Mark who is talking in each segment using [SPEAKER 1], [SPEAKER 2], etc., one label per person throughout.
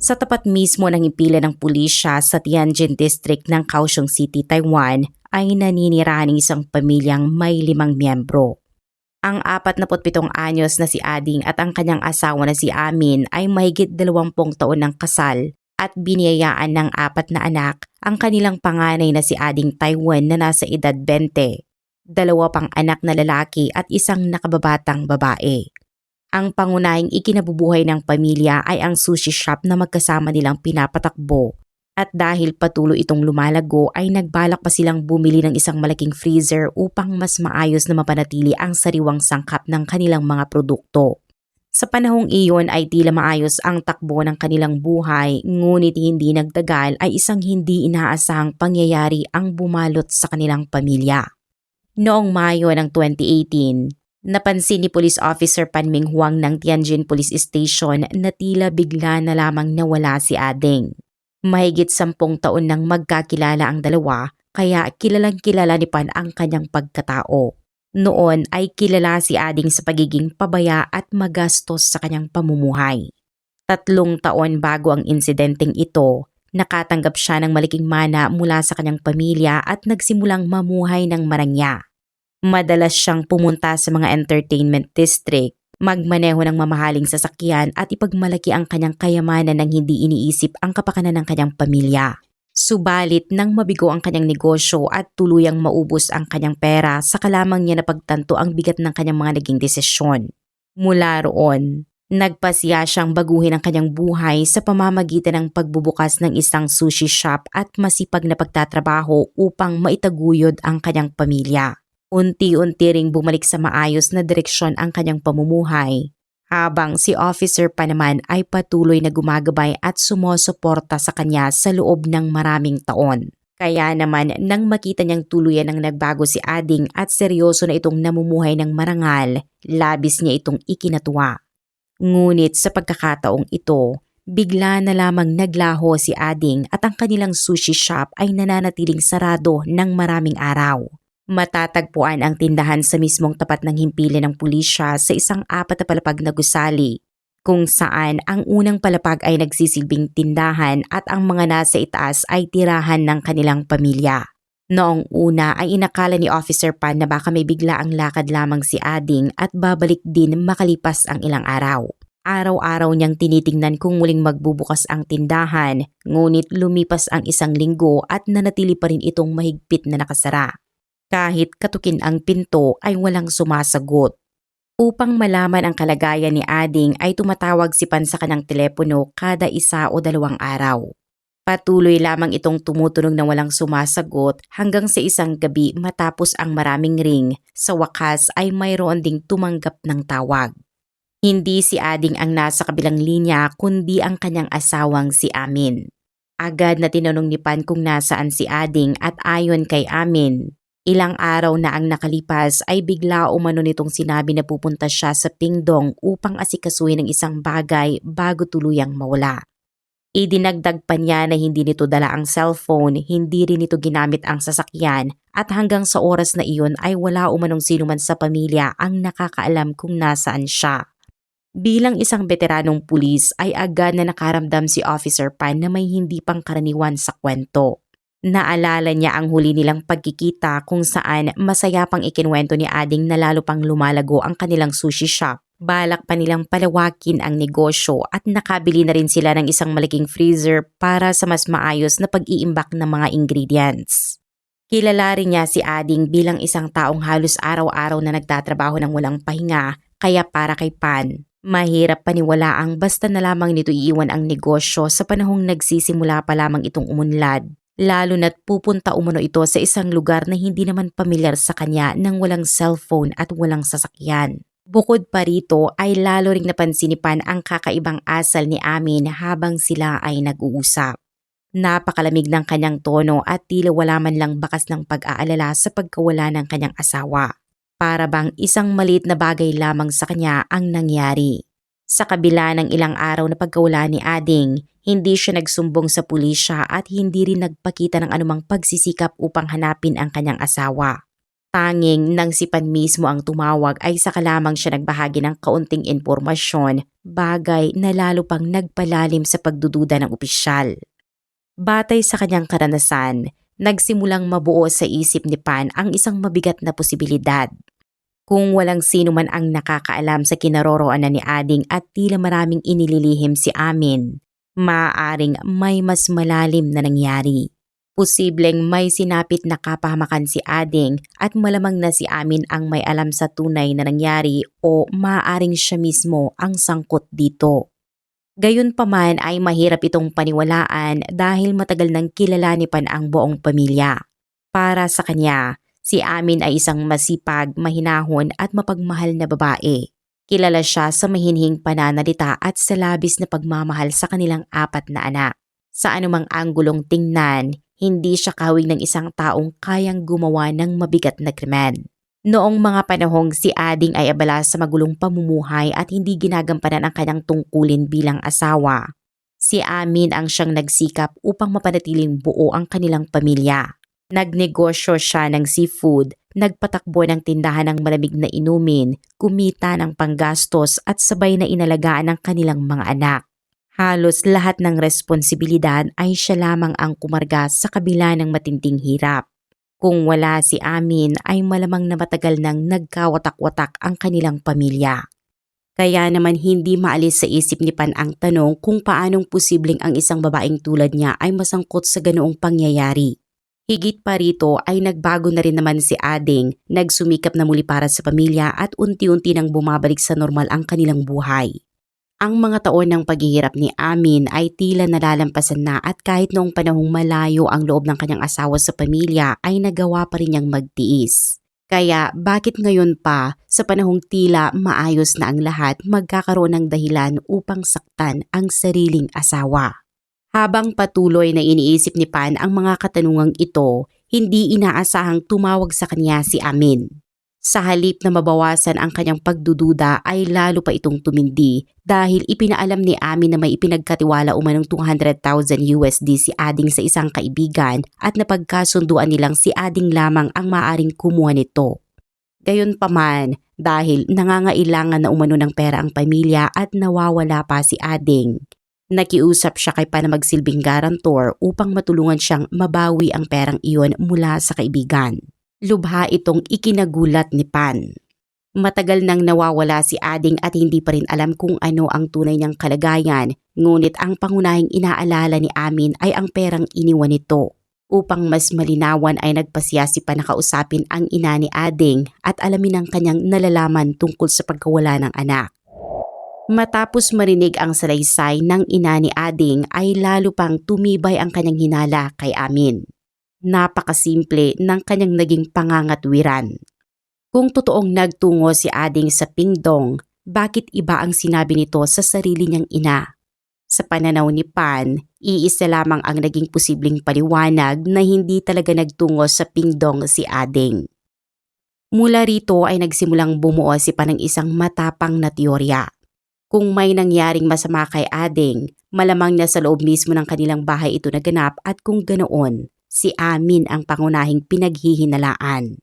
[SPEAKER 1] Sa tapat mismo ng himpilan ng pulisya sa Tianjin District ng Kaohsiung City, Taiwan ay naninirahan ng isang pamilyang may 5 miyembro. Ang 47 anyos na si Ading at ang kanyang asawa na si Amin ay mahigit 20 taon ng kasal at biniyayaan ng 4 na anak ang kanilang panganay na si Ading Taiwan na nasa edad 20, 2 pang anak na lalaki at isang nakababatang babae. Ang pangunahing ikinabubuhay ng pamilya ay ang sushi shop na magkasama nilang pinapatakbo at dahil patuloy itong lumalago ay nagbalak pa silang bumili ng isang malaking freezer upang mas maayos na mapanatili ang sariwang sangkap ng kanilang mga produkto. Sa panahong iyon ay tila maayos ang takbo ng kanilang buhay, ngunit hindi nagtagal ay isang hindi inaasahang pangyayari ang bumalot sa kanilang pamilya. Noong Mayo ng 2018, napansin ni Police Officer Pan Ming Huang ng Tianjin Police Station na tila bigla na lamang nawala si Ading. Mahigit 10 taon nang magkakilala ang dalawa, kaya kilalang-kilala ni Pan ang kanyang pagkatao. Noon ay kilala si Ading sa pagiging pabaya at magastos sa kanyang pamumuhay. 3 taon bago ang insidenteng ito, nakatanggap siya ng malaking mana mula sa kanyang pamilya at nagsimulang mamuhay ng marangya. Madalas siyang pumunta sa mga entertainment district, magmaneho ng mamahaling sasakyan at ipagmalaki ang kanyang kayamanan nang hindi iniisip ang kapakanan ng kanyang pamilya. Subalit nang mabigo ang kanyang negosyo at tuluyang maubos ang kanyang pera, saka lamang niya napagtanto ang bigat ng kanyang mga naging desisyon. Mula roon, nagpasya siyang baguhin ang kanyang buhay sa pamamagitan ng pagbubukas ng isang sushi shop at masipag na pagtatrabaho upang maitaguyod ang kanyang pamilya. Unti-unti ring bumalik sa maayos na direksyon ang kanyang pamumuhay, habang si Officer pa naman ay patuloy na gumagabay at sumusuporta sa kanya sa loob ng maraming taon. Kaya naman nang makita niyang tuluyan ng nagbago si Ading at seryoso na itong namumuhay ng marangal, labis niya itong ikinatuwa. Ngunit sa pagkakataong ito, bigla na lamang naglaho si Ading at ang kanilang sushi shop ay nananatiling sarado ng maraming araw. Matatagpuan ang tindahan sa mismong tapat ng himpilan ng pulisya sa isang 4 na palapag na gusali, kung saan ang unang palapag ay nagsisilbing tindahan at ang mga nasa itaas ay tirahan ng kanilang pamilya. Noong una ay inakala ni Officer Pan na baka may bigla ang lakad lamang si Ading at babalik din makalipas ang ilang araw. Araw-araw niyang tinitingnan kung muling magbubukas ang tindahan, ngunit lumipas ang 1 linggo at nanatili pa rin itong mahigpit na nakasara. Kahit katukin ang pinto ay walang sumasagot. Upang malaman ang kalagayan ni Ading ay tumatawag si Pan sa kanyang telepono kada 1 o 2 araw. Patuloy lamang itong tumutunog na walang sumasagot hanggang sa isang gabi matapos ang maraming ring, sa wakas ay mayroon ding tumanggap ng tawag. Hindi si Ading ang nasa kabilang linya kundi ang kanyang asawang si Amin. Agad na tinanong ni Pan kung nasaan si Ading at ayon kay Amin, ilang araw na ang nakalipas ay bigla umano nitong sinabi na pupunta siya sa Pingdong upang asikasuhin ng isang bagay bago tuluyang mawala. Idinagdag pa niya na hindi nito dala ang cellphone, hindi rin ito ginamit ang sasakyan at hanggang sa oras na iyon ay wala umanong sinuman sa pamilya ang nakakaalam kung nasaan siya. Bilang isang veteranong pulis ay agad na nakaramdam si Officer Pan na may hindi pangkaraniwan sa kwento. Naalala niya ang huli nilang pagkikita kung saan masaya pang ikinwento ni Ading na lalo pang lumalago ang kanilang sushi shop. Balak pa nilang palawakin ang negosyo at nakabili na rin sila ng isang malaking freezer para sa mas maayos na pag-iimbak ng mga ingredients. Kilala rin niya si Ading bilang isang taong halos araw-araw na nagtatrabaho ng walang pahinga, kaya para kay Pan, mahirap paniwalaang basta na lamang nito iiwan ang negosyo sa panahong nagsisimula pa lamang itong umunlad. Lalo na't pupunta umano ito sa isang lugar na hindi naman pamilyar sa kanya nang walang cellphone at walang sasakyan. Bukod pa rito ay lalo ring napansin ni Pan ang kakaibang asal ni Amin habang sila ay nag-uusap. Napakalamig ng kanyang tono at tila wala man lang bakas ng pag-aalala sa pagkawala ng kanyang asawa. Para bang isang maliit na bagay lamang sa kanya ang nangyari. Sa kabila ng ilang araw na pagkawala ni Ading, hindi siya nagsumbong sa pulisya at hindi rin nagpakita ng anumang pagsisikap upang hanapin ang kanyang asawa. Tanging nang si Pan mismo ang tumawag ay saka lamang siya nagbahagi ng kaunting impormasyon, bagay na lalo pang nagpalalim sa pagdududa ng opisyal. Batay sa kanyang karanasan, nagsimulang mabuo sa isip ni Pan ang isang mabigat na posibilidad. Kung walang sino man ang nakakaalam sa kinaroroonan ni Ading at tila maraming inililihim si Amin, maaaring may mas malalim na nangyari. Posibleng may sinapit na kapahamakan si Ading at malamang na si Amin ang may alam sa tunay na nangyari o maaaring siya mismo ang sangkot dito. Gayunpaman ay mahirap itong paniwalaan dahil matagal nang kilala ni Pan ang buong pamilya. Para sa kanya, si Amin ay isang masipag, mahinahon at mapagmahal na babae. Kilala siya sa mahinhing pananalita at sa labis na pagmamahal sa kanilang 4 na anak. Sa anumang anggulong tingnan, hindi siya kahawig ng isang taong kayang gumawa ng mabigat na krimen. Noong mga panahong si Ading ay abala sa magulong pamumuhay at hindi ginagampanan ang kanyang tungkulin bilang asawa, si Amin ang siyang nagsikap upang mapanatiling buo ang kanilang pamilya. Nagnegosyo siya ng seafood, nagpatakbo ng tindahan ng malamig na inumin, kumita ng panggastos at sabay na inalagaan ang kanilang mga anak. Halos lahat ng responsibilidad ay siya lamang ang kumarga sa kabila ng matinding hirap. Kung wala si Amin ay malamang na matagal nang nagkawatak-watak ang kanilang pamilya. Kaya naman hindi maalis sa isip ni Pan ang tanong kung paanong posibleng ang isang babaeng tulad niya ay masangkot sa ganoong pangyayari. Higit pa rito ay nagbago na rin naman si Ading, nagsumikap na muli para sa pamilya at unti-unti nang bumabalik sa normal ang kanilang buhay. Ang mga taon ng paghihirap ni Amin ay tila nalalampasan na at kahit noong panahong malayo ang loob ng kanyang asawa sa pamilya ay nagawa pa rin niyang magtiis. Kaya bakit ngayon pa, sa panahong tila maayos na ang lahat, magkakaroon ng dahilan upang saktan ang sariling asawa? Habang patuloy na iniisip ni Pan ang mga katanungang ito, hindi inaasahang tumawag sa kanya si Amin. Sa halip na mabawasan ang kanyang pagdududa ay lalo pa itong tumindi dahil ipinaalam ni Amin na may ipinagkatiwala umanong $200,000 si Ading sa isang kaibigan at napagkasunduan nilang si Ading lamang ang maaaring kumuha nito. Gayunpaman, dahil nangangailangan na umano ng pera ang pamilya at nawawala pa si Ading, nakiusap siya kay Pan na magsilbing garantor upang matulungan siyang mabawi ang perang iyon mula sa kaibigan. Lubha itong ikinagulat ni Pan. Matagal nang nawawala si Ading at hindi pa rin alam kung ano ang tunay niyang kalagayan, ngunit ang pangunahing inaalala ni Amin ay ang perang iniwan nito. Upang mas malinawan ay nagpasya si Pan na kausapin ang ina ni Ading at alamin ang kanyang nalalaman tungkol sa pagkawala ng anak. Matapos marinig ang salaysay ng ina ni Ading ay lalo pang tumibay ang kanyang hinala kay Amin. Napakasimple ng kanyang naging pangangatwiran. Kung totoong nagtungo si Ading sa Pingdong, bakit iba ang sinabi nito sa sarili niyang ina? Sa pananaw ni Pan, iisa lamang ang naging posibleng paliwanag na hindi talaga nagtungo sa Pingdong si Ading. Mula rito ay nagsimulang bumuo si Pan ng isang matapang na teorya. Kung may nangyaring masama kay Ading, malamang na sa loob mismo ng kanilang bahay ito naganap at kung ganoon, si Amin ang pangunahing pinaghihinalaan.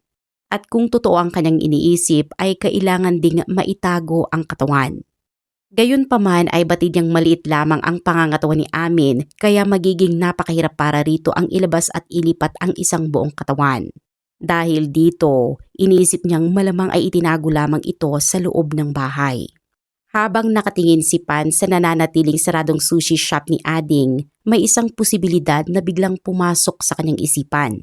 [SPEAKER 1] At kung totoo ang kanyang iniisip ay kailangan ding maitago ang katawan. Gayunpaman ay batid niyang maliit lamang ang pangangatawan ni Amin kaya magiging napakahirap para rito ang ilabas at ilipat ang isang buong katawan. Dahil dito, iniisip niyang malamang ay itinago lamang ito sa loob ng bahay. Habang nakatingin si Pan sa nananatiling saradong sushi shop ni Ading, may isang posibilidad na biglang pumasok sa kanyang isipan.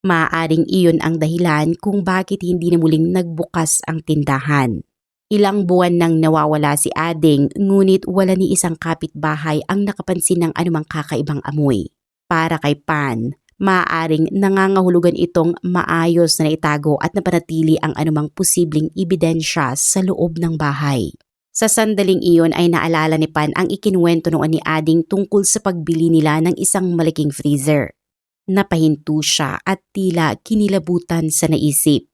[SPEAKER 1] Maaaring iyon ang dahilan kung bakit hindi na muling nagbukas ang tindahan. Ilang buwan nang nawawala si Ading ngunit wala ni isang kapitbahay ang nakapansin ng anumang kakaibang amoy. Para kay Pan, maaaring nangangahulugan itong maayos na itago at napanatili ang anumang posibleng ebidensya sa loob ng bahay. Sa sandaling iyon ay naalala ni Pan ang ikinuwento noon ni Ading tungkol sa pagbili nila ng isang malaking freezer. Napahinto siya at tila kinilabutan sa naisip.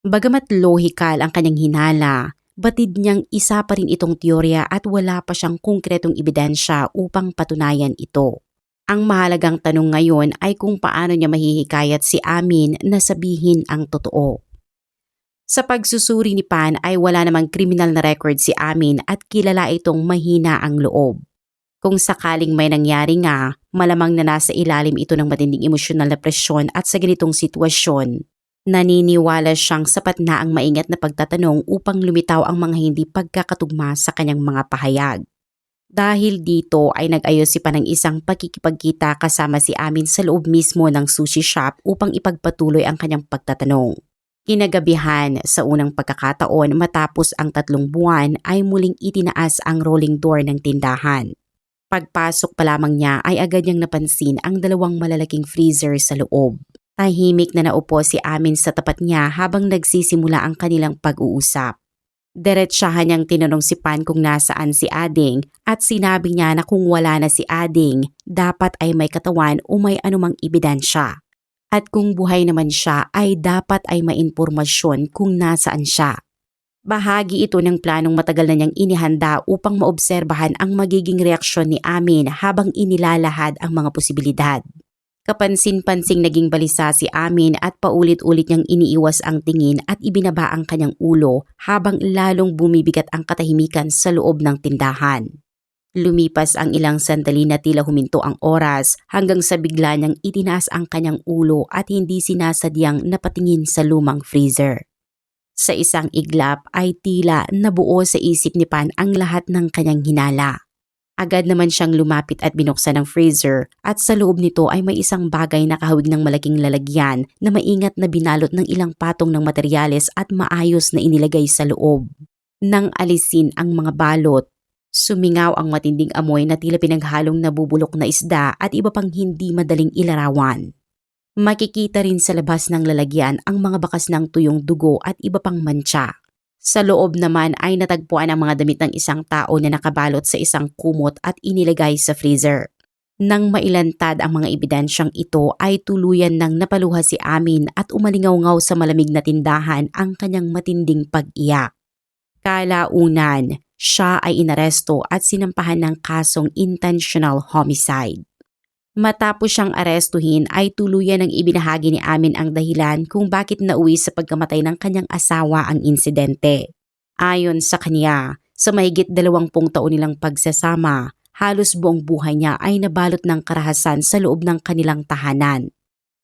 [SPEAKER 1] Bagamat lohikal ang kanyang hinala, batid niyang isa pa rin itong teorya at wala pa siyang konkretong ebidensya upang patunayan ito. Ang mahalagang tanong ngayon ay kung paano niya mahihikayat si Amin na sabihin ang totoo. Sa pagsusuri ni Pan ay wala namang kriminal na record si Amin at kilala itong mahina ang loob. Kung sakaling may nangyari nga, malamang na nasa ilalim ito ng matinding emosyonal na presyon at sa ganitong sitwasyon, naniniwala siyang sapat na ang maingat na pagtatanong upang lumitaw ang mga hindi pagkakatugma sa kanyang mga pahayag. Dahil dito ay nag-ayos si Pan ng isang pagkikipagkita kasama si Amin sa loob mismo ng sushi shop upang ipagpatuloy ang kanyang pagtatanong. Kinagabihan sa unang pagkakataon matapos ang 3 buwan ay muling itinaas ang rolling door ng tindahan. Pagpasok pa lamang niya ay agad niyang napansin ang 2 malalaking freezer sa loob. Tahimik na naupo si Amin sa tapat niya habang nagsisimula ang kanilang pag-uusap. Diretsahan niyang tinanong si Pan kung nasaan si Ading at sinabi niya na kung wala na si Ading, dapat ay may katawan o may anumang ebidensya. At kung buhay naman siya ay dapat ay may impormasyon kung nasaan siya. Bahagi ito ng planong matagal na niyang inihanda upang maobserbahan ang magiging reaksyon ni Amin habang inilalahad ang mga posibilidad. Kapansin-pansing naging balisa si Amin at paulit-ulit niyang iniiwas ang tingin at ibinaba ang kanyang ulo habang lalong bumibigat ang katahimikan sa loob ng tindahan. Lumipas ang ilang sandali na tila huminto ang oras hanggang sa bigla niyang itinaas ang kanyang ulo at hindi sinasadyang napatingin sa lumang freezer. Sa isang iglap ay tila nabuo sa isip ni Pan ang lahat ng kanyang hinala. Agad naman siyang lumapit at binuksan ang freezer at sa loob nito ay may isang bagay na kahawig ng malaking lalagyan na maingat na binalot ng ilang patong ng materyales at maayos na inilagay sa loob. Nang alisin ang mga balot, sumingaw ang matinding amoy na tila pinaghalong nabubulok na isda at iba pang hindi madaling ilarawan. Makikita rin sa labas ng lalagyan ang mga bakas ng tuyong dugo at iba pang mantsa. Sa loob naman ay natagpuan ang mga damit ng isang tao na nakabalot sa isang kumot at inilagay sa freezer. Nang mailantad ang mga ebidensyang ito ay tuluyan nang napaluha si Amin at umalingaw-ngaw sa malamig na tindahan ang kanyang matinding pag-iyak. Kalaunan, siya ay inaresto at sinampahan ng kasong intentional homicide. Matapos siyang arestuhin ay tuluyan ng ibinahagi ni Amin ang dahilan kung bakit nauwi sa pagkamatay ng kanyang asawa ang insidente. Ayon sa kanya, sa mahigit 20 taon nilang pagsasama, halos buong buhay niya ay nabalot ng karahasan sa loob ng kanilang tahanan.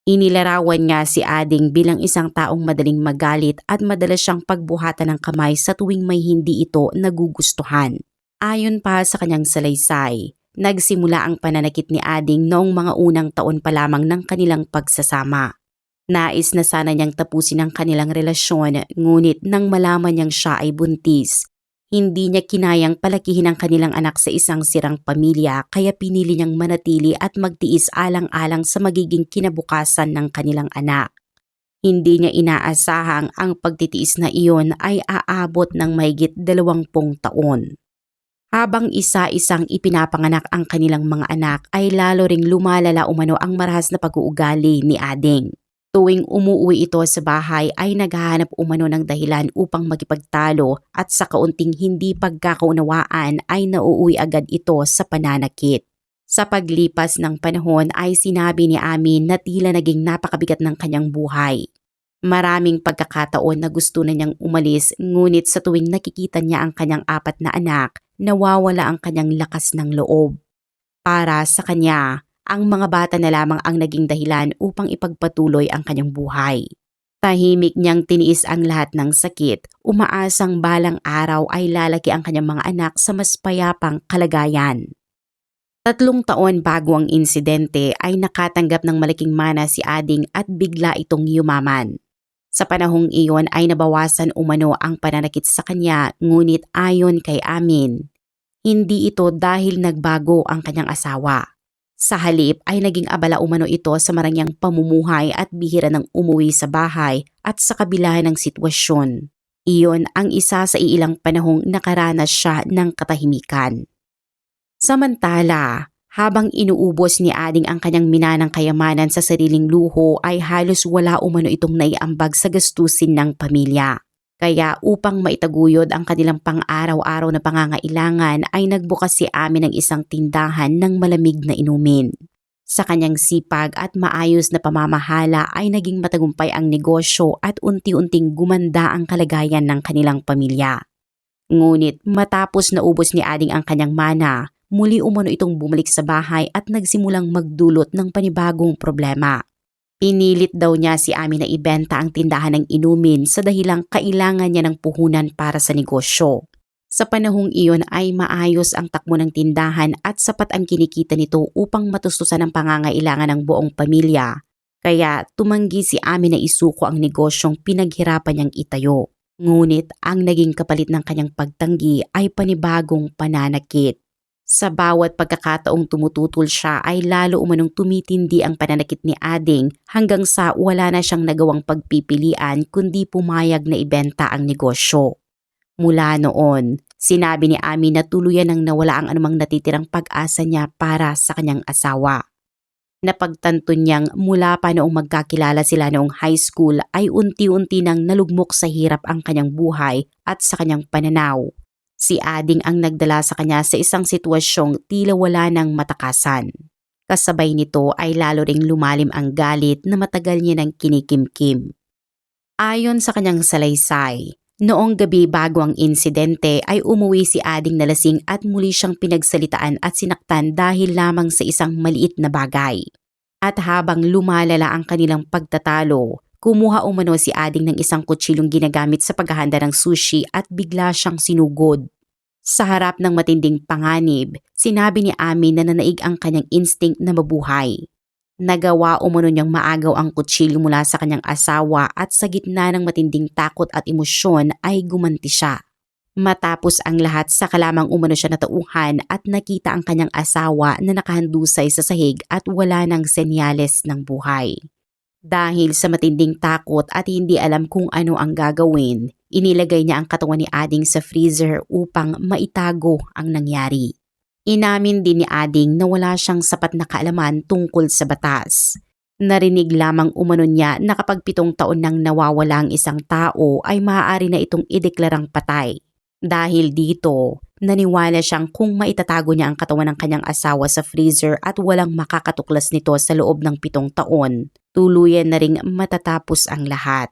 [SPEAKER 1] Inilarawan nga si Ading bilang isang taong madaling magalit at madalas siyang pagbuhatan ng kamay sa tuwing may hindi ito nagugustuhan. Ayon pa sa kanyang salaysay, nagsimula ang pananakit ni Ading noong mga unang taon pa lamang ng kanilang pagsasama. Nais na sana niyang tapusin ang kanilang relasyon ngunit nang malaman niyang siya ay buntis, hindi niya kinayang palakihin ang kanilang anak sa isang sirang pamilya kaya pinili niyang manatili at magtiis alang-alang sa magiging kinabukasan ng kanilang anak. Hindi niya inaasahang ang pagtitiis na iyon ay aabot ng mahigit 20 taon. Habang isa-isang ipinapanganak ang kanilang mga anak ay lalo ring lumalala umano ang marahas na pag-uugali ni Ading. Tuwing umuwi ito sa bahay ay naghahanap umano ng dahilan upang makipagtalo at sa kaunting hindi pagkakaunawaan ay nauuwi agad ito sa pananakit. Sa paglipas ng panahon ay sinabi ni Amin na tila naging napakabigat ng kanyang buhay. Maraming pagkakataon na gusto na niyang umalis ngunit sa tuwing nakikita niya ang kanyang 4 na anak, nawawala ang kanyang lakas ng loob. Para sa kanya, ang mga bata na lamang ang naging dahilan upang ipagpatuloy ang kanyang buhay. Tahimik niyang tiniis ang lahat ng sakit, umaasang balang araw ay lalaki ang kanyang mga anak sa mas payapang kalagayan. 3 taon bago ang insidente ay nakatanggap ng malaking mana si Ading at bigla itong yumaman. Sa panahong iyon ay nabawasan umano ang pananakit sa kanya ngunit ayon kay Amin, hindi ito dahil nagbago ang kanyang asawa. Sa halip ay naging abala umano ito sa marangyang pamumuhay at bihira ng umuwi sa bahay at sa kabila ng sitwasyon. Iyon ang isa sa ilang panahong nakaranas siya ng katahimikan. Samantala, habang inuubos ni Ading ang kanyang minanang kayamanan sa sariling luho ay halos wala umano itong naiambag sa gastusin ng pamilya. Kaya upang maitaguyod ang kanilang pang-araw-araw na pangangailangan ay nagbukas si Amin ng isang tindahan ng malamig na inumin. Sa kanyang sipag at maayos na pamamahala ay naging matagumpay ang negosyo at unti-unting gumanda ang kalagayan ng kanilang pamilya. Ngunit matapos naubos ni Ading ang kanyang mana, muli umano itong bumalik sa bahay at nagsimulang magdulot ng panibagong problema. Pinilit daw niya si Ami na ibenta ang tindahan ng inumin sa dahilang kailangan niya ng puhunan para sa negosyo. Sa panahong iyon ay maayos ang takbo ng tindahan at sapat ang kinikita nito upang matustusan ang pangangailangan ng buong pamilya. Kaya tumanggi si Ami na isuko ang negosyong pinaghirapan niyang itayo. Ngunit ang naging kapalit ng kanyang pagtanggi ay panibagong pananakit. Sa bawat pagkakataong tumututol siya ay lalo umanong tumitindi ang pananakit ni Ading hanggang sa wala na siyang nagawang pagpipilian kundi pumayag na ibenta ang negosyo. Mula noon, sinabi ni Ami na tuluyan nang nawala ang anumang natitirang pag-asa niya para sa kanyang asawa. Napagtanto niyang mula pa noong magkakilala sila noong high school ay unti-unti nang nalugmok sa hirap ang kanyang buhay at sa kanyang pananaw. Si Ading ang nagdala sa kanya sa isang sitwasyong tila wala ng matakasan. Kasabay nito ay lalo ring lumalim ang galit na matagal niya nang kinikimkim. Ayon sa kanyang salaysay, noong gabi bago ang insidente ay umuwi si Ading na lasing at muli siyang pinagsalitaan at sinaktan dahil lamang sa isang maliit na bagay. At habang lumalala ang kanilang pagtatalo, kumuha umano si Ading ng isang kutsilong ginagamit sa paghahanda ng sushi at bigla siyang sinugod. Sa harap ng matinding panganib, sinabi ni Ami na nanaig ang kanyang instinct na mabuhay. Nagawa umano niyang maagaw ang kutsilyo mula sa kanyang asawa at sa gitna ng matinding takot at emosyon ay gumanti siya. Matapos ang lahat saka lamang umano siya natauhan at nakita ang kanyang asawa na nakahandusay sa sahig at wala ng senyales ng buhay. Dahil sa matinding takot at hindi alam kung ano ang gagawin, inilagay niya ang katawan ni Ading sa freezer upang maitago ang nangyari. Inamin din ni Ading na wala siyang sapat na kaalaman tungkol sa batas. Narinig lamang umano niya na kapag 7 taon nang nawawala ang isang tao ay maaari na itong ideklarang patay. Dahil dito, naniwala siyang kung maitatago niya ang katawan ng kanyang asawa sa freezer at walang makakatuklas nito sa loob ng 7 taon, tuluyan na ring matatapos ang lahat.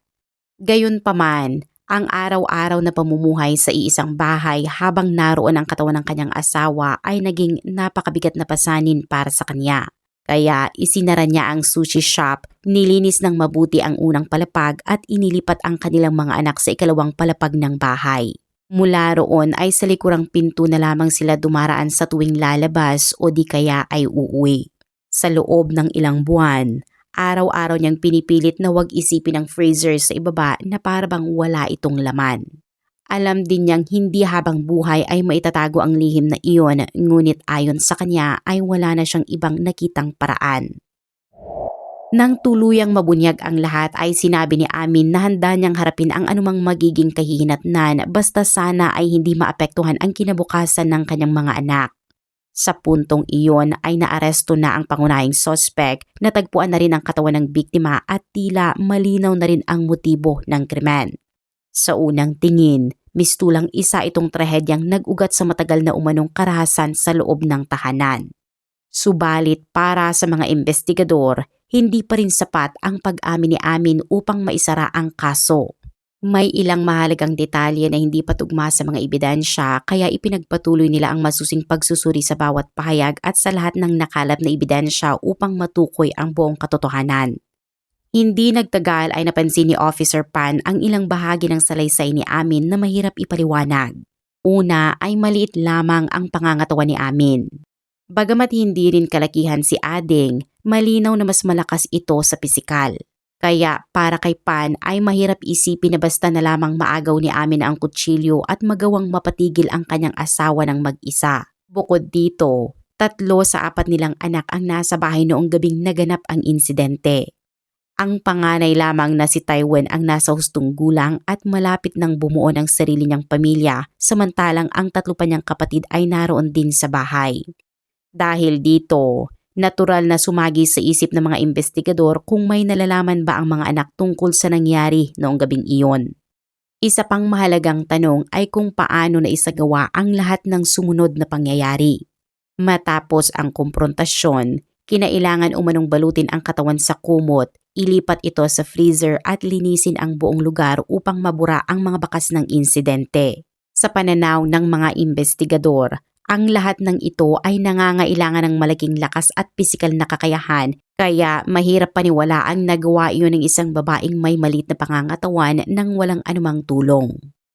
[SPEAKER 1] Gayunpaman, ang araw-araw na pamumuhay sa iisang bahay habang naroon ang katawan ng kanyang asawa ay naging napakabigat na pasanin para sa kanya. Kaya isinara niya ang sushi shop, nilinis ng mabuti ang unang palapag at inilipat ang kanilang mga anak sa ikalawang palapag ng bahay. Mula roon ay sa likurang pinto na lamang sila dumaraan sa tuwing lalabas o di kaya ay uuwi. Sa loob ng ilang buwan, araw-araw niyang pinipilit na wag isipin ang freezer sa ibaba na parabang wala itong laman. Alam din niyang hindi habang buhay ay maitatago ang lihim na iyon, ngunit ayon sa kanya ay wala na siyang ibang nakitang paraan. Nang tuluyang mabunyag ang lahat ay sinabi ni Amin na handa niyang harapin ang anumang magiging kahihinatnan basta sana ay hindi maapektuhan ang kinabukasan ng kanyang mga anak. Sa puntong iyon ay naaresto na ang pangunahing sospek, natagpuan na rin ang katawan ng biktima at tila malinaw na rin ang motibo ng krimen. Sa unang tingin, mistulang isa itong trahedyang nag-ugat sa matagal na umanong karahasan sa loob ng tahanan. Subalit para sa mga investigador, hindi pa rin sapat ang pag-amin ni Amin upang maisara ang kaso. May ilang mahalagang detalye na hindi patugma sa mga ebidensya kaya ipinagpatuloy nila ang masusing pagsusuri sa bawat pahayag at sa lahat ng nakalat na ebidensya upang matukoy ang buong katotohanan. Hindi nagtagal ay napansin ni Officer Pan ang ilang bahagi ng salaysay ni Amin na mahirap ipaliwanag. Una ay maliit lamang ang pangangatawan ni Amin. Bagamat hindi rin kalakihan si Ading, malinaw na mas malakas ito sa pisikal. Kaya para kay Pan ay mahirap isipin na basta na lamang maagaw ni Amin ang kutsilyo at magawang mapatigil ang kanyang asawa ng mag-isa. Bukod dito, 3 sa 4 nilang anak ang nasa bahay noong gabing naganap ang insidente. Ang panganay lamang na si Taiwan ang nasa hustong gulang at malapit nang bumuo ng sarili niyang pamilya, samantalang ang 3 pa niyang kapatid ay naroon din sa bahay. Dahil dito, natural na sumagi sa isip ng mga investigador kung may nalalaman ba ang mga anak tungkol sa nangyari noong gabing iyon. Isa pang mahalagang tanong ay kung paano na isagawa ang lahat ng sumunod na pangyayari. Matapos ang komprontasyon, Kinailangan umanong balutin ang katawan sa kumot, ilipat ito sa freezer at linisin ang buong lugar upang mabura ang mga bakas ng insidente. Sa pananaw ng mga investigador, ang lahat ng ito ay nangangailangan ng malaking lakas at pisikal na kakayahan, kaya mahirap paniwalaang nagawa iyon ng isang babaeng may maliit na pangangatawan nang walang anumang tulong.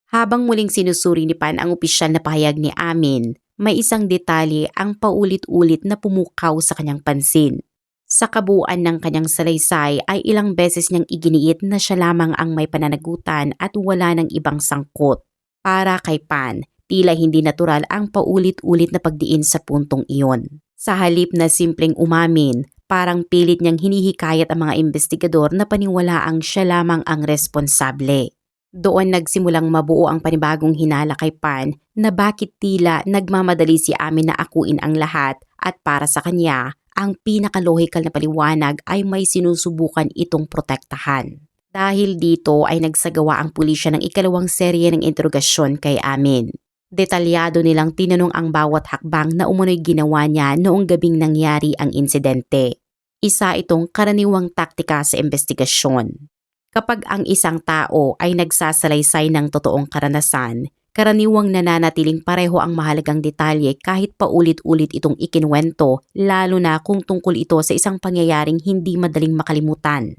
[SPEAKER 1] Habang muling sinusuri ni Pan ang opisyal na pahayag ni Amin, may isang detalye ang paulit-ulit na pumukaw sa kanyang pansin. Sa kabuuan ng kanyang salaysay ay ilang beses niyang iginiit na siya lamang ang may pananagutan at wala ng ibang sangkot. Para kay Pan, tila hindi natural ang paulit-ulit na pagdiin sa puntong iyon. Sa halip na simpleng umamin, parang pilit niyang hinihikayat ang mga investigador na paniwalaang siya lamang ang responsable. Doon nagsimulang mabuo ang panibagong hinala kay Pan na bakit tila nagmamadali si Amin na akuin ang lahat at para sa kanya, ang pinakalohikal na paliwanag ay may sinusubukan itong protektahan. Dahil dito ay nagsagawa ang pulisya ng ikalawang serye ng interogasyon kay Amin. Detalyado nilang tinanong ang bawat hakbang na umunoy ginawa niya noong gabing nangyari ang insidente. Isa itong karaniwang taktika sa investigasyon. Kapag ang isang tao ay nagsasalaysay ng totoong karanasan, karaniwang nananatiling pareho ang mahalagang detalye kahit paulit-ulit itong ikinwento, lalo na kung tungkol ito sa isang pangyayaring hindi madaling makalimutan.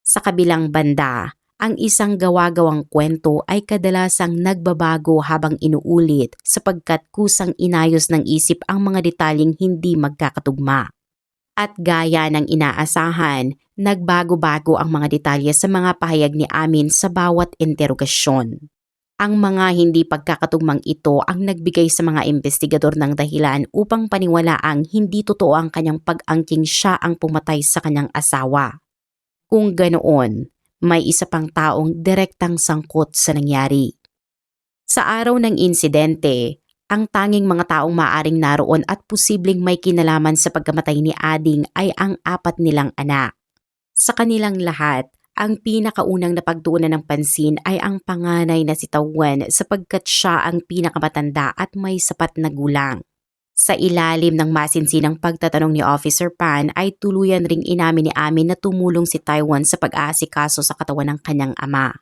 [SPEAKER 1] Sa kabilang banda, ang isang gawa-gawang kwento ay kadalasang nagbabago habang inuulit sapagkat kusang inayos ng isip ang mga detalyeng hindi magkakatugma. At gaya ng inaasahan, nagbago-bago ang mga detalye sa mga pahayag ni Amin sa bawat interogasyon. Ang mga hindi pagkakatugmang ito ang nagbigay sa mga investigador ng dahilan upang paniwalaang hindi totoo ang kanyang pag-angking siya ang pumatay sa kanyang asawa. Kung ganoon, may isa pang taong direktang sangkot sa nangyari. Sa araw ng insidente, ang tanging mga taong maaring naroon at posibleng may kinalaman sa pagkamatay ni Ading ay ang 4 nilang anak. Sa kanilang lahat, ang pinakaunang napagtuunan ng pansin ay ang panganay na si Tawan sapagkat siya ang pinakamatanda at may sapat na gulang. Sa ilalim ng masinsinang pagtatanong ni Officer Pan ay tuluyan ring inamin ni Amin na tumulong si Taiwan sa pag-aasikaso sa katawan ng kanyang ama.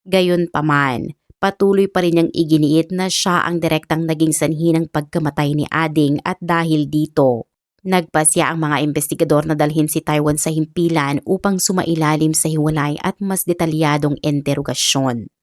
[SPEAKER 1] Gayunpaman, patuloy pa rin niyang iginiit na siya ang direktang naging sanhi ng pagkamatay ni Ading at dahil dito, nagpasya ang mga investigador na dalhin si Taiwan sa himpilan upang sumailalim sa hiwalay at mas detalyadong interogasyon.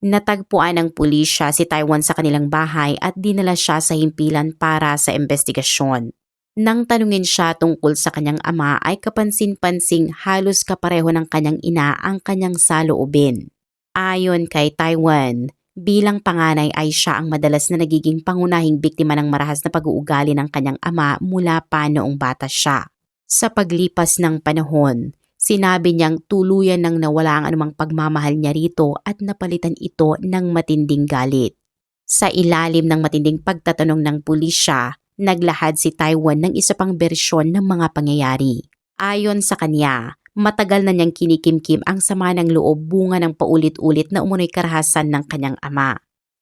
[SPEAKER 1] Natagpuan ng pulisya si Taiwan sa kanilang bahay at dinala siya sa himpilan para sa investigasyon. Nang tanungin siya tungkol sa kanyang ama ay kapansin-pansing halos kapareho ng kanyang ina ang kanyang saloobin. Ayon kay Taiwan, bilang panganay ay siya ang madalas na nagiging pangunahing biktima ng marahas na pag-uugali ng kanyang ama mula pa noong bata siya. Sa paglipas ng panahon, sinabi niyang tuluyan nang nawala ang anumang pagmamahal niya rito at napalitan ito ng matinding galit. Sa ilalim ng matinding pagtatanong ng pulisya, naglahad si Taiwan ng isa pang bersyon ng mga pangyayari. Ayon sa kanya, matagal na niyang kinikimkim ang sama ng loob bunga ng paulit-ulit na umunoy karahasan ng kanyang ama.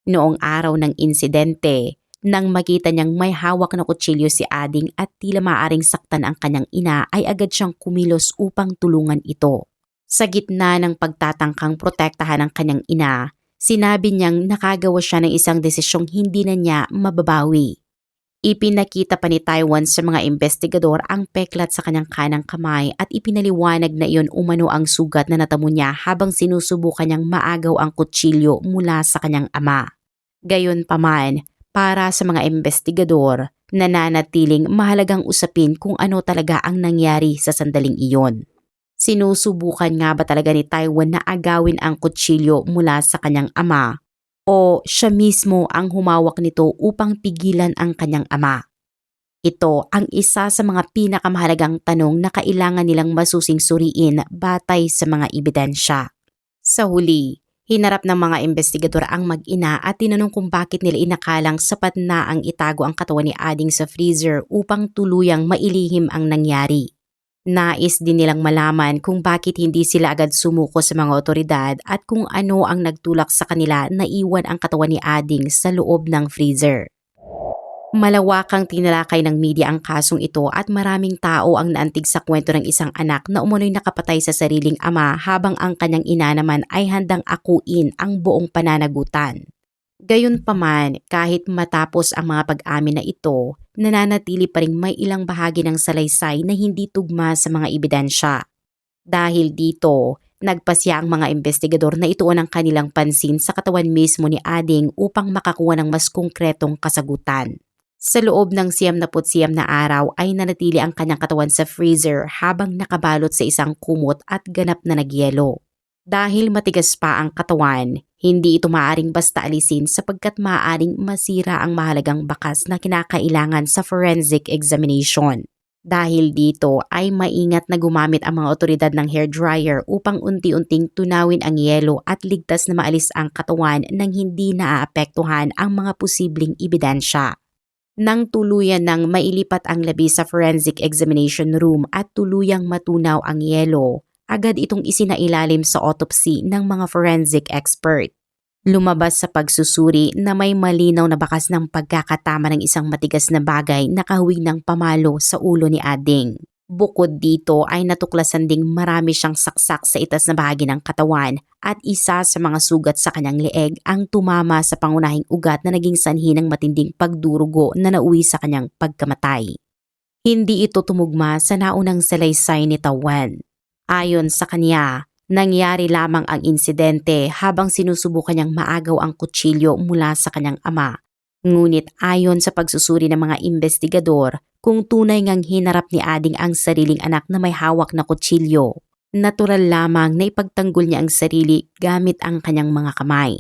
[SPEAKER 1] Noong araw ng insidente, nang makita niyang may hawak na kutsilyo si Ading at tila maaring saktan ang kanyang ina ay agad siyang kumilos upang tulungan ito. Sa gitna ng pagtatangkang protektahan ng kanyang ina, sinabi niyang nakagawa siya ng isang desisyong hindi na niya mababawi. Ipinakita pa ni Taiwan sa mga investigador ang peklat sa kanyang kanang kamay at ipinaliwanag na iyon umano ang sugat na natamo niya habang sinusubukan niyang maagaw ang kutsilyo mula sa kanyang ama. Gayunpaman, para sa mga investigador, nananatiling mahalagang usapin kung ano talaga ang nangyari sa sandaling iyon. Sinusubukan nga ba talaga ni Taiwan na agawin ang kutsilyo mula sa kanyang ama o siya mismo ang humawak nito upang pigilan ang kanyang ama? Ito ang isa sa mga pinakamahalagang tanong na kailangan nilang masusing suriin batay sa mga ebidensya. Sa huli, hinarap ng mga investigador ang mag-ina at tinanong kung bakit nila inakalang sapat na ang itago ang katawan ni Ading sa freezer upang tuluyang mailihim ang nangyari. Nais din nilang malaman kung bakit hindi sila agad sumuko sa mga otoridad at kung ano ang nagtulak sa kanila na iwan ang katawan ni Ading sa loob ng freezer. Malawakang tinalakay ng media ang kasong ito at maraming tao ang naantig sa kwento ng isang anak na umunoy nakapatay sa sariling ama habang ang kanyang ina naman ay handang akuin ang buong pananagutan. Gayunpaman, kahit matapos ang mga pag-amin na ito, nananatili pa ring may ilang bahagi ng salaysay na hindi tugma sa mga ebidensya. Dahil dito, nagpasya ang mga investigador na ituon ang kanilang pansin sa katawan mismo ni Ading upang makakuha ng mas konkretong kasagutan. Sa loob ng 99 na araw ay nanatili ang kanyang katawan sa freezer habang nakabalot sa isang kumot at ganap na nagyelo. Dahil matigas pa ang katawan, hindi ito maaaring basta alisin sapagkat maaaring masira ang mahalagang bakas na kinakailangan sa forensic examination. Dahil dito ay maingat na gumamit ang mga otoridad ng hairdryer upang unti-unting tunawin ang yelo at ligtas na maalis ang katawan nang hindi naaapektuhan ang mga posibleng ebidensya. Nang tuluyan ng mailipat ang labi sa forensic examination room at tuluyang matunaw ang yelo, agad itong isinailalim sa autopsy ng mga forensic expert. Lumabas sa pagsusuri na may malinaw na bakas ng pagkakatama ng isang matigas na bagay na kahawig ng pamalo sa ulo ni Ading. Bukod dito ay natuklasan ding marami siyang saksak sa itas na bahagi ng katawan at isa sa mga sugat sa kanyang leeg ang tumama sa pangunahing ugat na naging sanhi ng matinding pagdurugo na nauwi sa kanyang pagkamatay. Hindi ito tumugma sa naunang salaysay ni Tawan. Ayon sa kanya, nangyari lamang ang insidente habang sinusubukan niyang maagaw ang kutsilyo mula sa kanyang ama. Ngunit ayon sa pagsusuri ng mga investigador, kung tunay ngang hinarap ni Ading ang sariling anak na may hawak na kutsilyo, natural lamang na ipagtanggol niya ang sarili gamit ang kanyang mga kamay.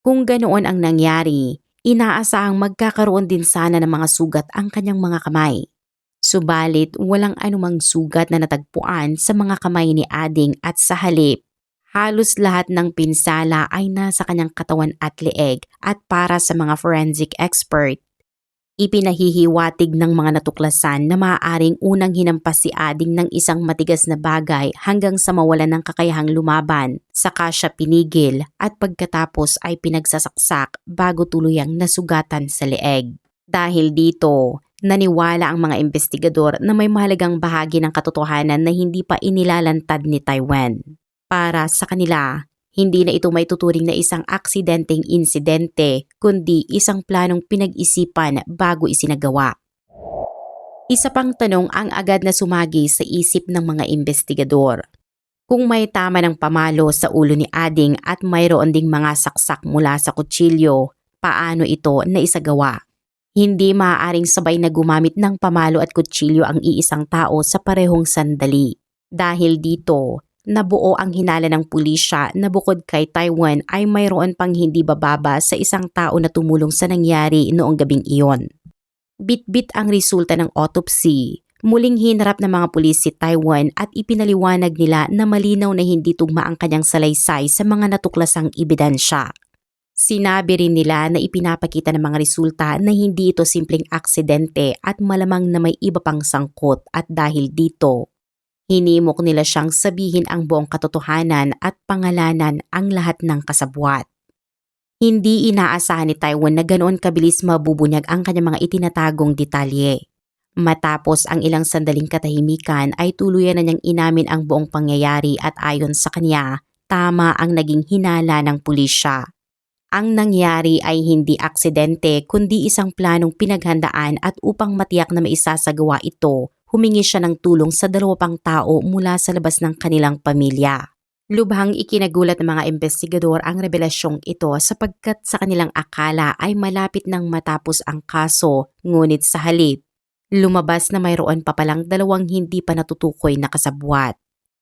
[SPEAKER 1] Kung ganoon ang nangyari, inaasahang magkakaroon din sana ng mga sugat ang kanyang mga kamay. Subalit walang anumang sugat na natagpuan sa mga kamay ni Ading at sa halip, halos lahat ng pinsala ay nasa kanyang katawan at leeg at para sa mga forensic expert, ipinahihiwatig ng mga natuklasan na maaaring unang hinampas si Ading ng isang matigas na bagay hanggang sa mawalan ng kakayahang lumaban, saka siya pinigil at pagkatapos ay pinagsasaksak bago tuluyang nasugatan sa leeg. Dahil dito, naniwala ang mga investigador na may mahalagang bahagi ng katotohanan na hindi pa inilalantad ni Tawan. Para sa kanila, hindi na ito may tuturing na isang aksidenteng insidente, kundi isang planong pinag-isipan bago isinagawa. Isa pang tanong ang agad na sumagi sa isip ng mga investigador. Kung may tama ng pamalo sa ulo ni Ading at mayroon ding mga saksak mula sa kutsilyo, paano ito naisagawa? Hindi maaaring sabay na gumamit ng pamalo at kutsilyo ang iisang tao sa parehong sandali. Dahil dito, nabuo ang hinala ng pulisya na bukod kay Tawan ay mayroon pang hindi bababa sa isang tao na tumulong sa nangyari noong gabing iyon. Bit-bit ang resulta ng autopsy. Muling hinarap ng mga pulis si Tawan at ipinaliwanag nila na malinaw na hindi tugma ang kanyang salaysay sa mga natuklasang ebidensya. Sinabi rin nila na ipinapakita ng mga resulta na hindi ito simpleng aksidente at malamang na may iba pang sangkot at dahil dito, hinimok nila siyang sabihin ang buong katotohanan at pangalanan ang lahat ng kasabwat. Hindi inaasahan ni Tawan na ganoon kabilis mabubunyag ang kanyang mga itinatagong detalye. Matapos ang ilang sandaling katahimikan ay tuluyan na niyang inamin ang buong pangyayari at ayon sa kanya, tama ang naging hinala ng pulisya. Ang nangyari ay hindi aksidente kundi isang planong pinaghandaan at upang matiyak na maisasagawa ito, humingi siya ng tulong sa 2 pang tao mula sa labas ng kanilang pamilya. Lubhang ikinagulat ng mga investigador ang revelasyong ito sapagkat sa kanilang akala ay malapit nang matapos ang kaso, ngunit sa halip, lumabas na mayroon pa palang 2 hindi pa natutukoy na kasabwat.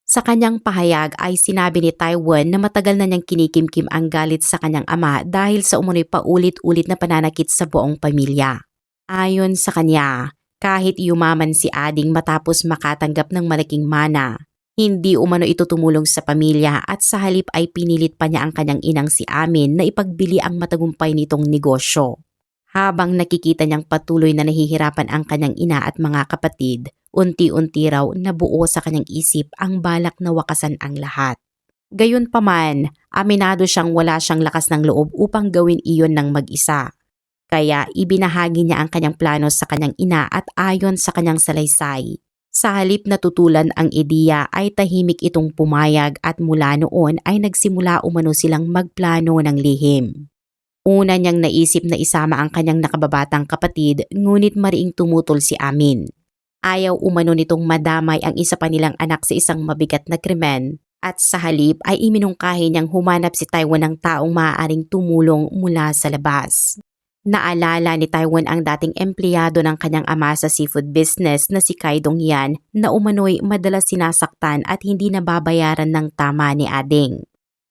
[SPEAKER 1] Sa kanyang pahayag ay sinabi ni Tawan na matagal na niyang kinikimkim ang galit sa kanyang ama dahil sa umunoy paulit-ulit na pananakit sa buong pamilya. Ayon sa kanya, kahit yumaman si Ading matapos makatanggap ng malaking mana, hindi umano ito tumulong sa pamilya at sa halip ay pinilit pa niya ang kanyang inang si Amin na ipagbili ang matagumpay nitong negosyo. Habang nakikita niyang patuloy na nahihirapan ang kanyang ina at mga kapatid, unti-unti raw nabuo sa kanyang isip ang balak na wakasan ang lahat. Gayunpaman, aminado siyang wala siyang lakas ng loob upang gawin iyon ng mag-isa. Kaya ibinahagi niya ang kanyang plano sa kanyang ina at ayon sa kanyang salaysay, sa halip na tutulan ang ideya ay tahimik itong pumayag at mula noon ay nagsimula umano silang magplano ng lihim. Una niyang naisip na isama ang kanyang nakababatang kapatid ngunit mariing tumutol si Amin. Ayaw umano nitong madamay ang isa pa nilang anak sa isang mabigat na krimen at sa halip ay iminungkahi niyang humanap si Taiwan ng taong maaaring tumulong mula sa labas. Naalala ni Taiwan ang dating empleyado ng kanyang ama sa seafood business na si Kai Dong-yan na umano'y madalas sinasaktan at hindi nababayaran ng tama ni Ading.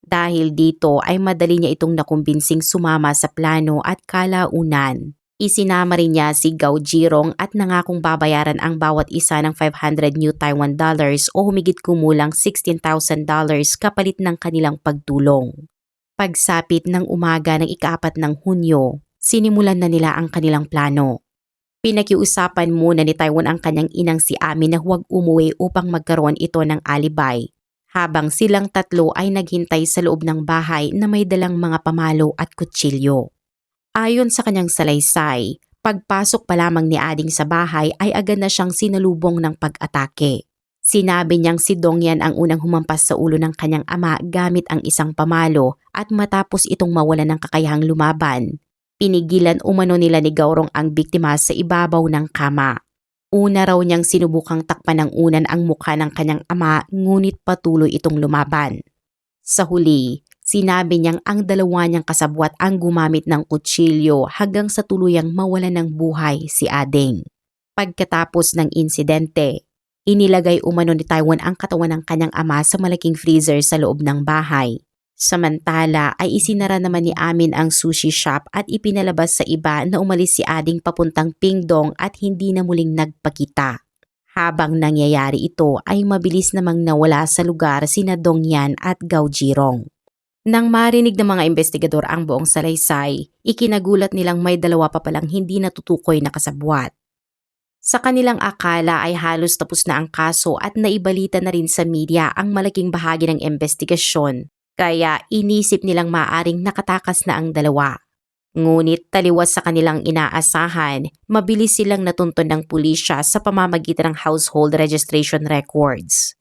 [SPEAKER 1] Dahil dito ay madali niya itong nakumbinsing sumama sa plano at kalaunan. Isinama rin niya si Gao Jirong at nangakong babayaran ang bawat isa ng 500 new Taiwan dollars o humigit kumulang $16,000 kapalit ng kanilang pagtulong. Pagsapit ng umaga ng ika-4 ng Hunyo, sinimulan na nila ang kanilang plano. Pinakiusapan muna ni Taiwan ang kanyang inang si Ami na huwag umuwi upang magkaroon ito ng alibay, habang silang tatlo ay naghintay sa loob ng bahay na may dalang mga pamalo at kutsilyo. Ayon sa kanyang salaysay, pagpasok pa lamang ni Ading sa bahay ay agad na siyang sinalubong ng pag-atake. Sinabi niyang si Dong-yan ang unang humampas sa ulo ng kanyang ama gamit ang isang pamalo at matapos itong mawalan ng kakayahang lumaban, pinigilan umano nila ni Gaurong ang biktima sa ibabaw ng kama. Una raw niyang sinubukang takpan ng unan ang mukha ng kanyang ama ngunit patuloy itong lumaban. Sa huli, sinabi niyang ang dalawa niyang kasabwat ang gumamit ng kutsilyo hanggang sa tuluyang mawalan ng buhay si Ading. Pagkatapos ng insidente, inilagay umano ni Taiwan ang katawan ng kanyang ama sa malaking freezer sa loob ng bahay. Samantala ay isinara naman ni Amin ang sushi shop at ipinalabas sa iba na umalis si Ading papuntang Pingdong at hindi na muling nagpakita. Habang nangyayari ito ay mabilis namang nawala sa lugar sina Dong-yan at Gao Jirong. Nang marinig ng mga investigador ang buong salaysay, ikinagulat nilang may dalawa pa palang hindi natutukoy na kasabwat. Sa kanilang akala ay halos tapos na ang kaso at naibalita na rin sa media ang malaking bahagi ng investigasyon. Kaya inisip nilang maaring nakatakas na ang dalawa. Ngunit taliwas sa kanilang inaasahan, mabilis silang natuntun ng pulisya sa pamamagitan ng household registration records.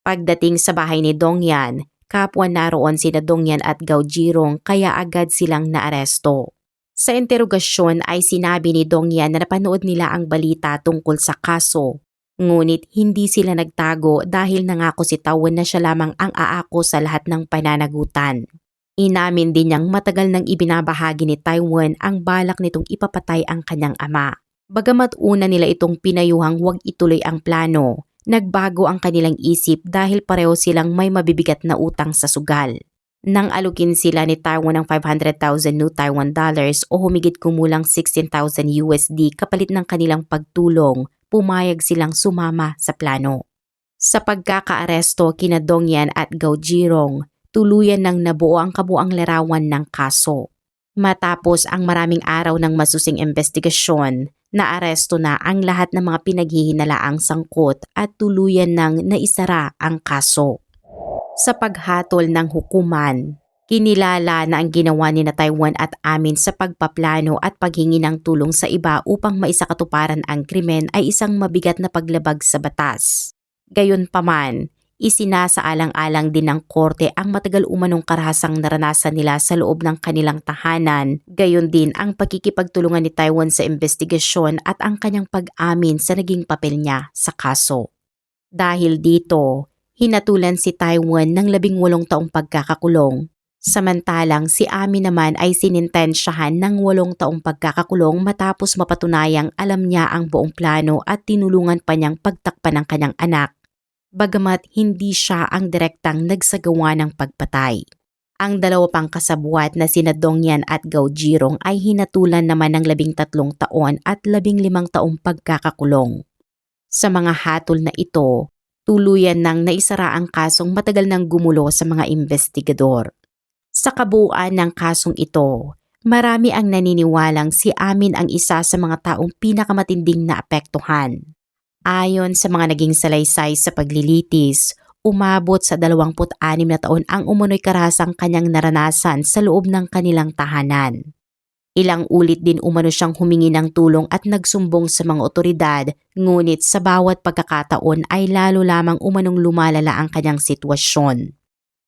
[SPEAKER 1] Pagdating sa bahay ni Dong-yan, kapwa naroon sina Dong-yan at Gao Jirong kaya agad silang naaresto. Sa interogasyon ay sinabi ni Dong-yan na napanood nila ang balita tungkol sa kaso. Ngunit hindi sila nagtago dahil nangako si Taiwan na siya lamang ang aako sa lahat ng pananagutan. Inamin din niyang matagal nang ibinabahagi ni Taiwan ang balak nitong ipapatay ang kanyang ama. Bagamat una nila itong pinayuhang huwag ituloy ang plano, nagbago ang kanilang isip dahil pareho silang may mabibigat na utang sa sugal. Nang alukin sila ni Taiwan ng 500,000 new Taiwan dollars o humigit kumulang 16,000 USD kapalit ng kanilang pagtulong, pumayag silang sumama sa plano. Sa pagkakaaresto kina Dong-yan at Gao Jirong, tuluyan nang nabuo ang kabuang larawan ng kaso. Matapos ang maraming araw ng masusing investigasyon, naaresto na ang lahat ng mga pinaghihinalaang sangkot at tuluyan nang naisara ang kaso. Sa paghatol ng hukuman, kinilala na ang ginawa ni na Taiwan at Amin sa pagpaplano at paghingi ng tulong sa iba upang maisakatuparan ang krimen ay isang mabigat na paglabag sa batas. Gayunpaman, isinasaalang-alang din ng korte ang matagal umanong karahasang naranasan nila sa loob ng kanilang tahanan, gayon din ang pakikipagtulungan ni Taiwan sa investigasyon at ang kanyang pag-amin sa naging papel niya sa kaso. Dahil dito, hinatulan si Taiwan ng 18 taong pagkakakulong. Samantalang si Ami naman ay sinintensyahan ng 8 taong pagkakakulong matapos mapatunayang alam niya ang buong plano at tinulungan pa niyang pagtakpan ng kanyang anak, bagamat hindi siya ang direktang nagsagawa ng pagpatay. Ang dalawa pang kasabwat na sina Dong-yan at Gao Jirong ay hinatulan naman ng 13 taon at 15 taong pagkakakulong. Sa mga hatol na ito, tuluyan nang naisara ang kasong matagal nang gumulo sa mga investigador. Sa kabuuan ng kasong ito, marami ang naniniwalang si Amin ang isa sa mga taong pinakamatinding naapektuhan. Ayon sa mga naging salaysay sa paglilitis, umabot sa 26 na taon ang umunoy karahasang kanyang naranasan sa loob ng kanilang tahanan. Ilang ulit din umano siyang humingi ng tulong at nagsumbong sa mga otoridad, ngunit sa bawat pagkakataon ay lalo lamang umanong lumalala ang kanyang sitwasyon.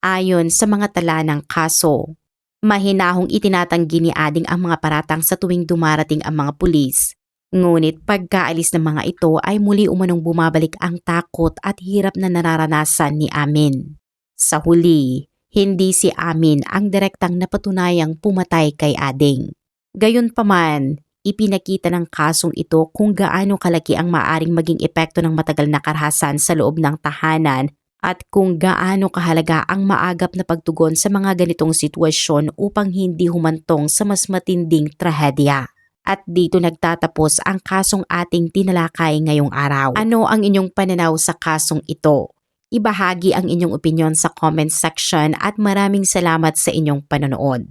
[SPEAKER 1] Ayon sa mga tala ng kaso, mahinahong itinatanggi ni Ading ang mga paratang sa tuwing dumarating ang mga pulis. Ngunit pagkaalis ng mga ito ay muli umanong bumabalik ang takot at hirap na nararanasan ni Amin. Sa huli, hindi si Amin ang direktang napatunayang pumatay kay Ading. Gayunpaman, ipinakita ng kasong ito kung gaano kalaki ang maaring maging epekto ng matagal na karahasan sa loob ng tahanan at kung gaano kahalaga ang maagap na pagtugon sa mga ganitong sitwasyon upang hindi humantong sa mas matinding trahedya. At dito nagtatapos ang kasong ating tinalakay ngayong araw. Ano ang inyong pananaw sa kasong ito? Ibahagi ang inyong opinyon sa comment section at maraming salamat sa inyong panonood.